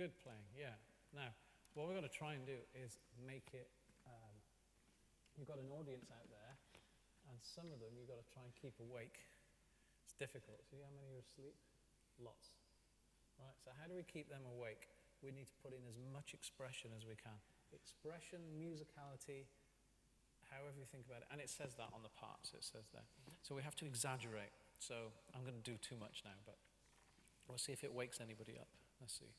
Good playing, yeah. Now, what we're going to try and do is make it, you've got an audience out there, and some of them you've got to try and keep awake. It's difficult. See how many are asleep? Lots. Right, so how do we keep them awake? We need to put in as much expression as we can. Expression, musicality, however you think about it. And it says that on the parts, it says there. So we have to exaggerate. So I'm going to do too much now, but we'll see if it wakes anybody up. Let's see.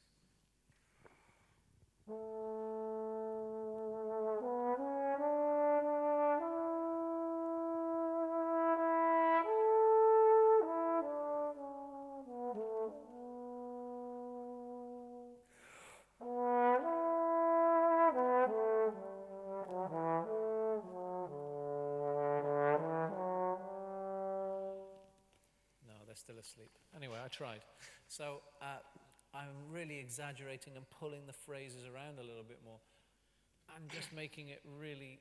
No, they're still asleep. Anyway, I tried. So I'm really exaggerating and pulling the phrases around a little bit more and just making it really,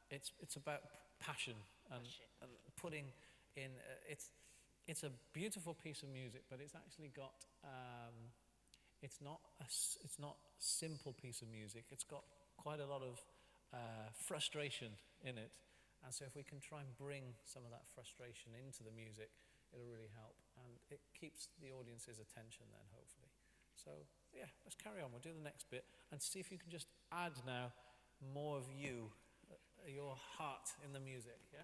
it's about passion and putting in, it's a beautiful piece of music, but it's actually got, it's not simple piece of music. It's got quite a lot of frustration in it. And so if we can try and bring some of that frustration into the music, it'll really help. And it keeps the audience's attention then, hopefully. So, yeah, let's carry on. We'll do the next bit and see if you can just add now more of you, your heart in the music, yeah?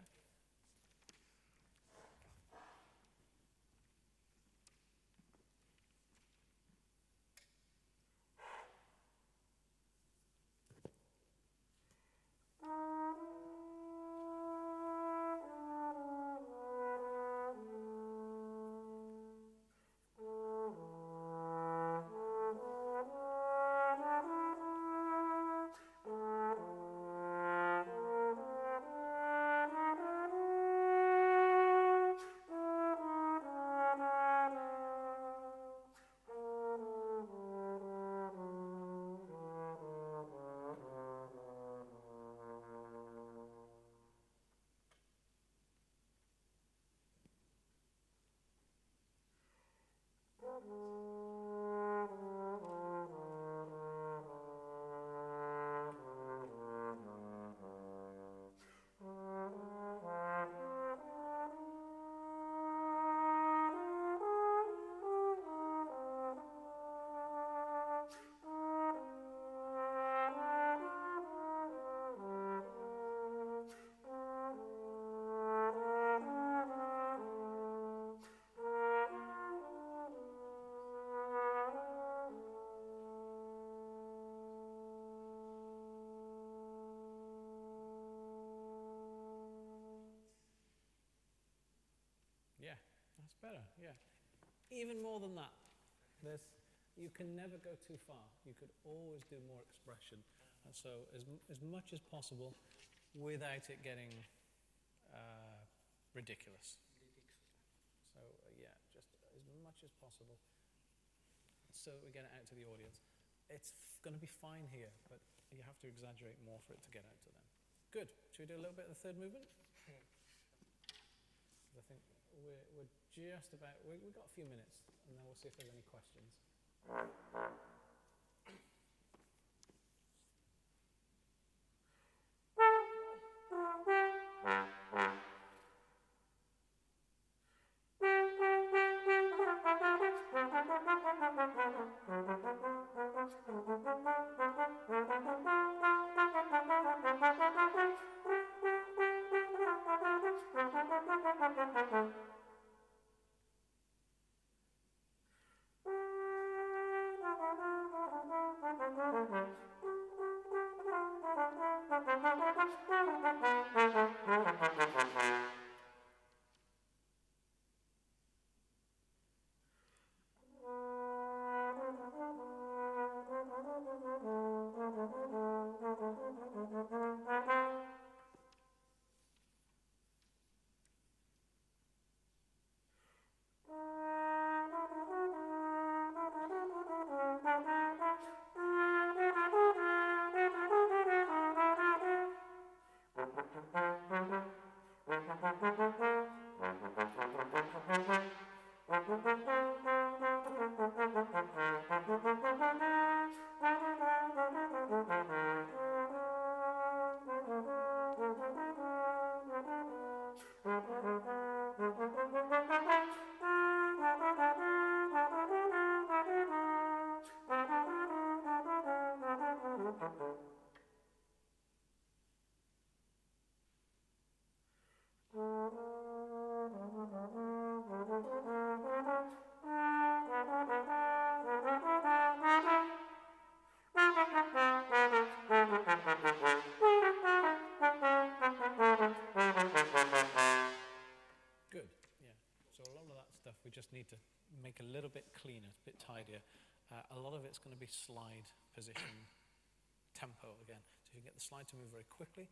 It's better, yeah. Even more than that. You can never go too far. You could always do more expression. And so as much as possible without it getting ridiculous. So yeah, just as much as possible so we get it out to the audience. It's going to be fine here, but you have to exaggerate more for it to get out to them. Good. Should we do a little bit of the third movement? I think we're just about, we've got a few minutes, and then we'll see if there's any questions. Good, yeah. So a lot of that stuff we just need to make a little bit cleaner, a bit tidier. A lot of it's going to be slide position tempo again. So if you get the slide to move very quickly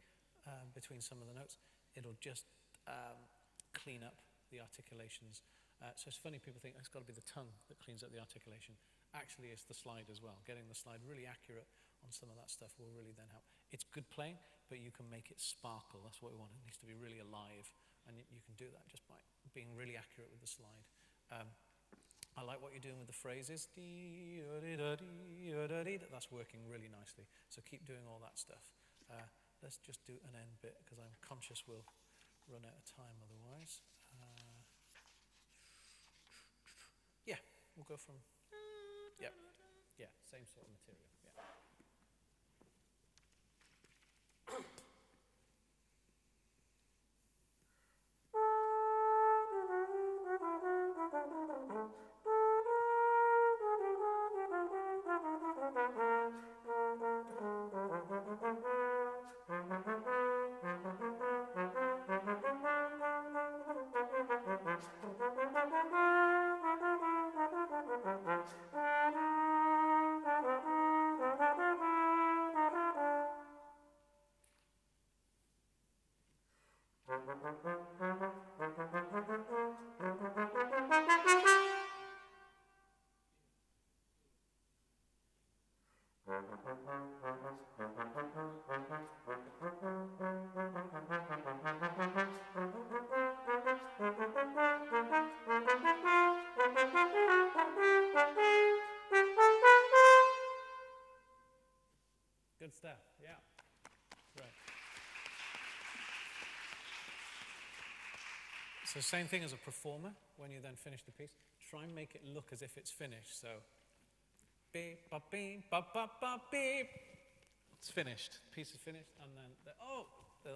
between some of the notes, it'll just clean up the articulations. So it's funny, people think it's got to be the tongue that cleans up the articulation. Actually, it's the slide as well. Getting the slide really accurate on some of that stuff will really then help. It's good playing, but you can make it sparkle. That's what we want. It needs to be really alive. And you can do that just by being really accurate with the slide. I like what you're doing with the phrases. That's working really nicely. So keep doing all that stuff. Let's just do an end bit, because I'm conscious we'll run out of time otherwise. Yeah, we'll go from... Yeah, yeah, same sort of material. Yeah. Good stuff, yeah. Right. So same thing as a performer, when you then finish the piece, try and make it look as if it's finished. So, beep, ba, beep, ba, ba, ba, beep. It's finished, the piece is finished, and then,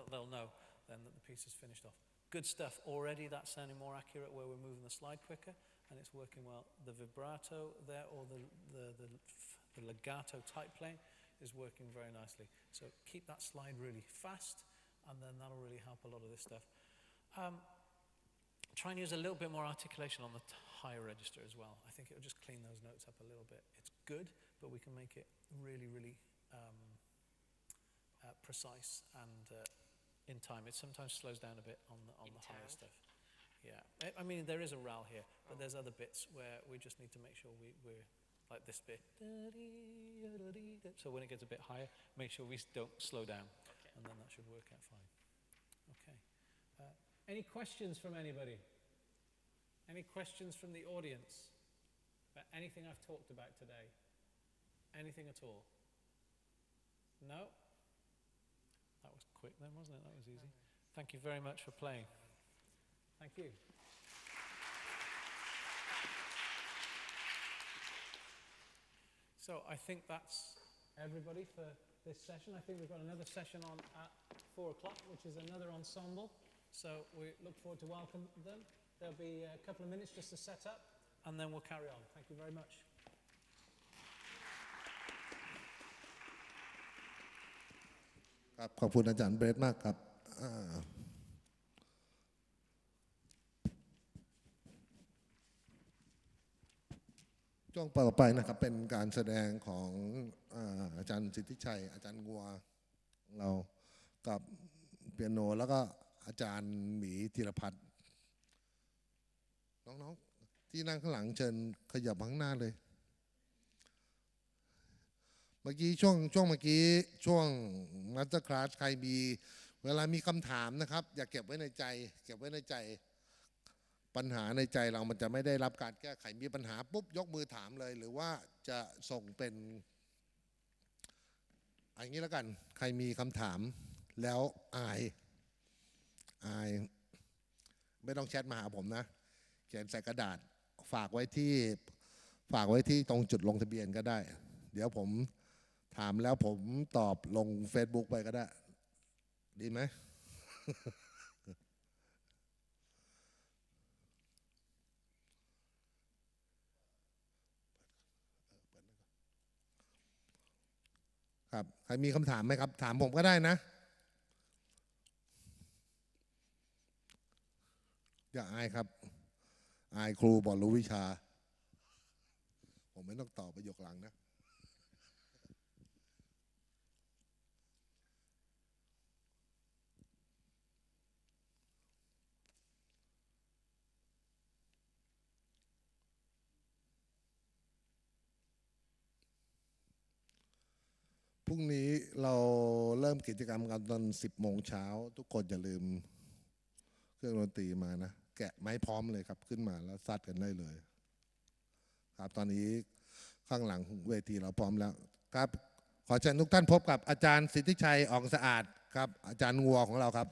they'll know then that the piece is finished off. Good stuff. Already that's sounding more accurate where we're moving the slide quicker, and it's working well. The vibrato there, or the legato type playing, is working very nicely. So keep that slide really fast, and then that'll really help a lot of this stuff. try and use a little bit more articulation on the higher register as well. I think it'll just clean those notes up a little bit. It's good, but we can make it really, really precise and in time. It sometimes slows down a bit on the higher stuff. Yeah, I mean there is a RAL here, but there's other bits where we just need to make sure we're like this bit. So when it gets a bit higher, make sure we don't slow down, and then that should work out fine. Okay. Any questions from anybody? Any questions from the audience about anything I've talked about today? Anything at all? No? That was quick then, wasn't it? That was easy. Thank you very much for playing. Thank you. So I think that's everybody for this session. I think we've got another session on at 4 o'clock, which is another ensemble. So we look forward to welcome them. There'll be a couple of minutes just to set up, and then we'll carry on. Thank you very much. ครับขอบคุณอาจารย์เบรดมากครับช่วงต่อไปนะครับเป็นการแสดงของอาจารย์สิทธิชัยอาจารย์งัวเรากับเปียโนแล้วก็อาจารย์หมีธีรพัฒน์น้องๆที่นั่งข้างหลังเชิญขยับข้างหน้าเลยเมื่อกี้ช่วงเมื่อกี้ช่วงมาสเตอร์คลาสใครมีเวลามีคำถามนะครับอย่าเก็บไว้ในใจเก็บไว้ในใจปัญหาในใจเรามันจะไม่ได้รับการแก้ไขมีปัญหาปุ๊บยกมือถามเลยหรือว่าจะส่งเป็นอย่างนี้แล้วกันใครมีคำถามแล้วอายไม่ต้องแชทมาหาผมนะเขียนใส่กระดาษฝากไว้ที่ตรงจุดลงทะเบียนก็ได้เดี๋ยวผมถามแล้วผมตอบลง Facebook ไปก็ได้ดีไหม ครับใครมีคำถามไหมครับถามผมก็ได้นะอย่าอายครับอายครูบอกรู้วิชาผมไม่ต้องตอบประโยคหลังนะพรุ่งนี้เราเริ่มกิจกรรมกันตอน10 โมงเช้าทุกคนอย่าลืมเครื่องดนตรีมานะแกะไม้พร้อมเลยครับขึ้นมาแล้วซัดกันได้เลยครับตอนนี้ข้างหลังเวทีเราพร้อมแล้วครับขอเชิญทุกท่านพบกับอาจารย์สิทธิชัยอ่องสะอาดครับอาจารย์งัวของเราครับ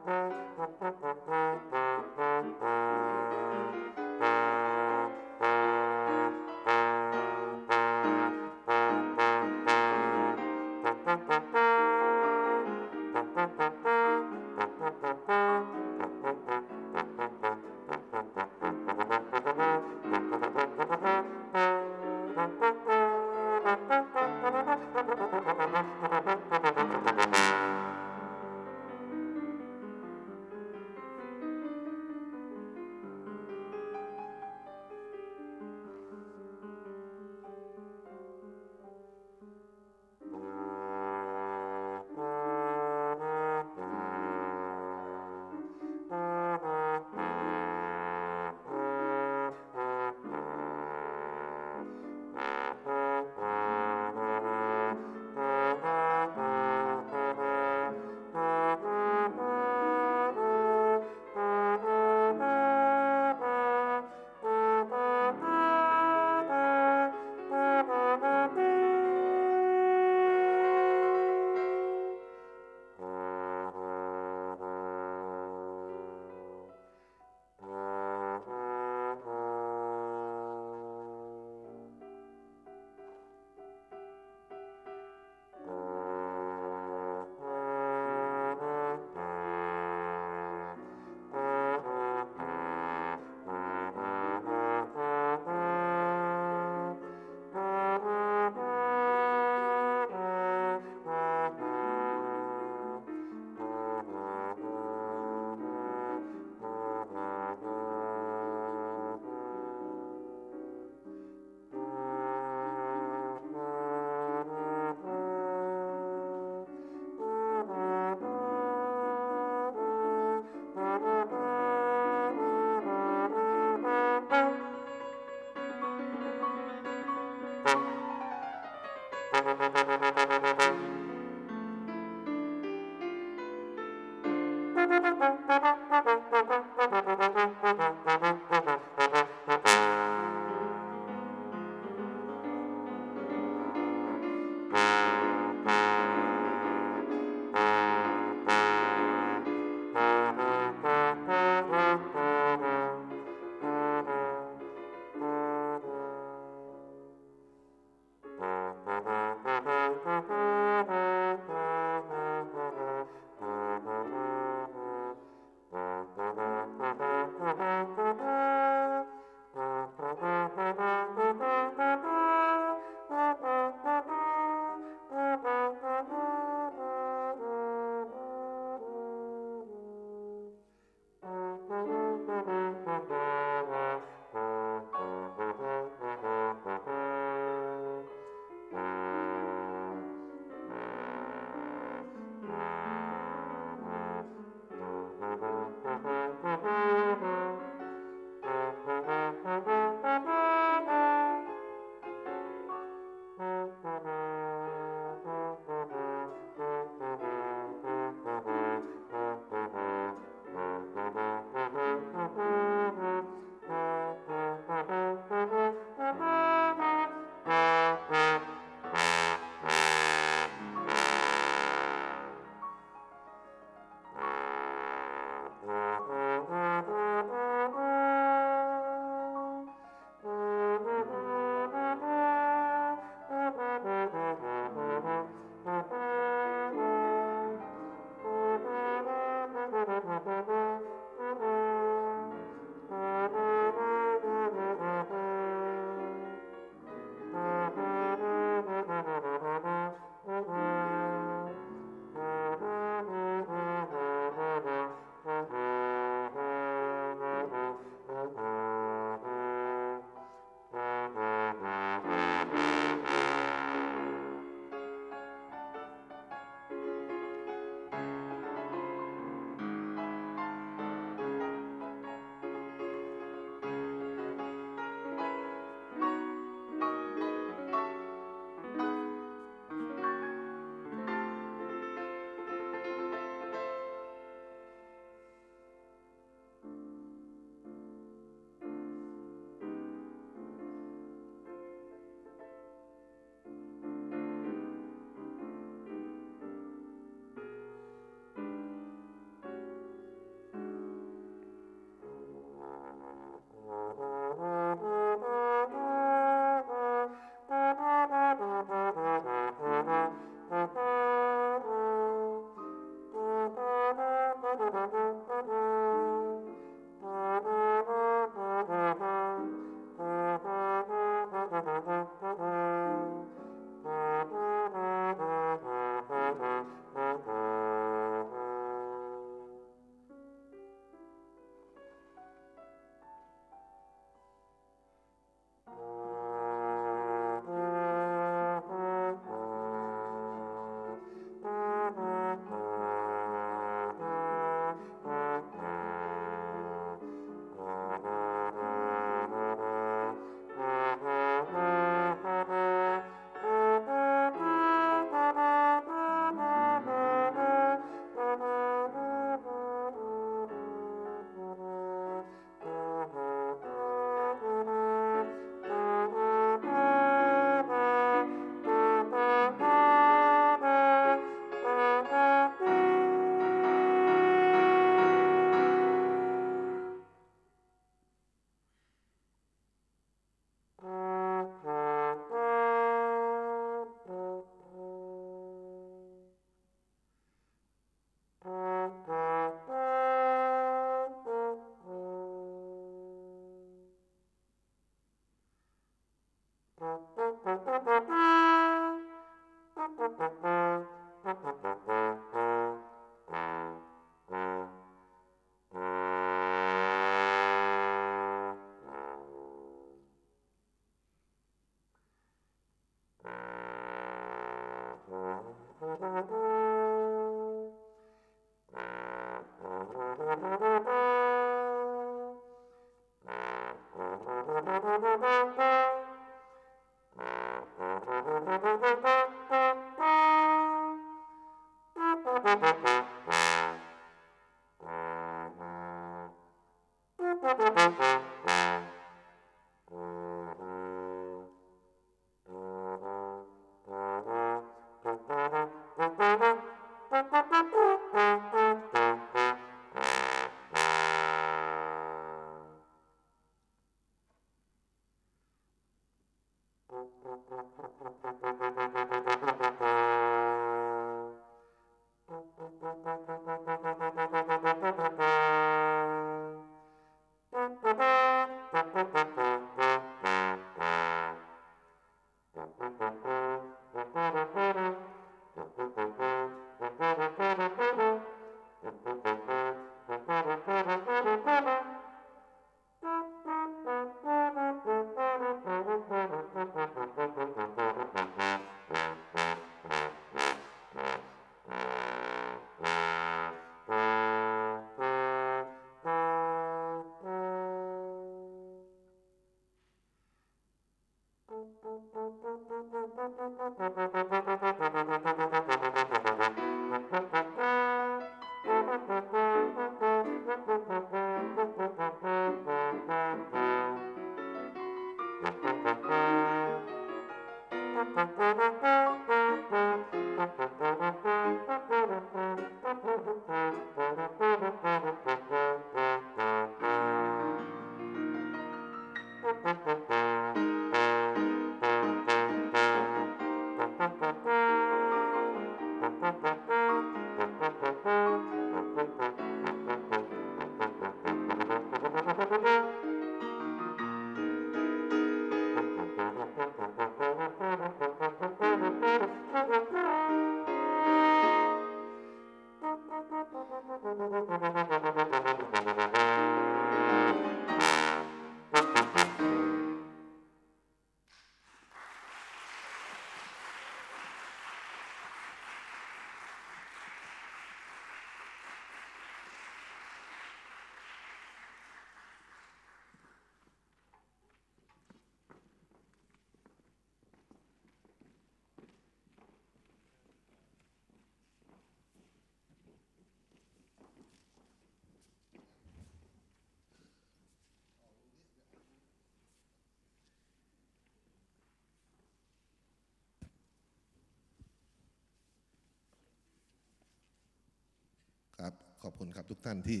ครับขอบคุณครับทุกท่านที่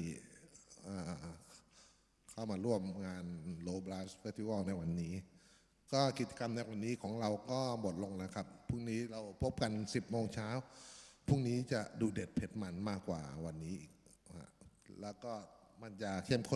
เข้ามาร่วมงาน Low Blast Festival ในวันนี้ก็กิจกรรมในวันนี้ของเราก็หมดลงแล้วครับพรุ่งนี้เราพบกัน 10 โมงเช้าพรุ่งนี้จะดูเด็ดเผ็ดมันมากกว่าวันนี้อีกแล้วก็มันจะเข้มข้น